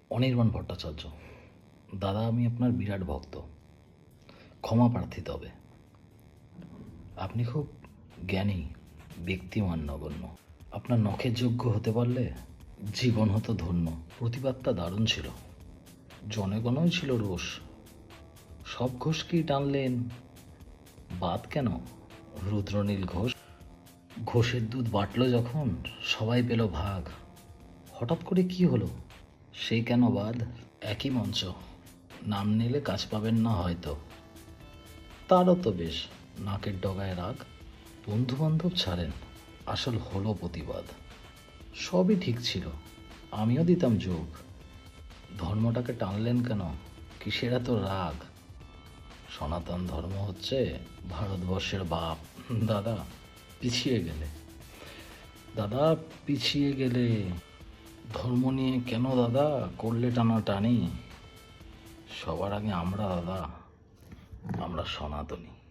অনির্বাণ ভট্টাচার্য। দাদা, আমি আপনার বিরাট ভক্ত। ক্ষমা প্রার্থী তবে। আপনি খুব জ্ঞানী, ব্যক্তিমান নগণ্য। আপনার নখের যোগ্য হতে পারলে জীবন হতো ধন্য। প্রতিবাদটা দারুণ ছিল। জনগণই ছিল রোষ। সব ঘোষকেই টানলেন, বাদ কেন রুদ্রনীল ঘোষ? ঘোষের দুধ বাটল যখন, সবাই পেল ভাগ। হঠাৎ করে কি হলো, সেই কেন বাদ? একই মঞ্চ, নাম নিলে কাজ পাবেন না হয়তো। তারও তো বেশ নাকের ডগায় রাগ। বন্ধু বান্ধব ছাড়েন, আসল হলো প্রতিবাদ। সবই ঠিক ছিল, আমিও দিতাম যোগ। ধর্মটাকে টানলেন কেন, কিসের এত রাগ? সনাতন ধর্ম হচ্ছে ভারতবর্ষের বাপ। দাদা পিছিয়ে গেলে, দাদা পিছিয়ে গেলে। ধর্ম নিয়ে কেন দাদা করলে টানাটানি? সবার আগে আমরা দাদা, আমরা সনাতনী।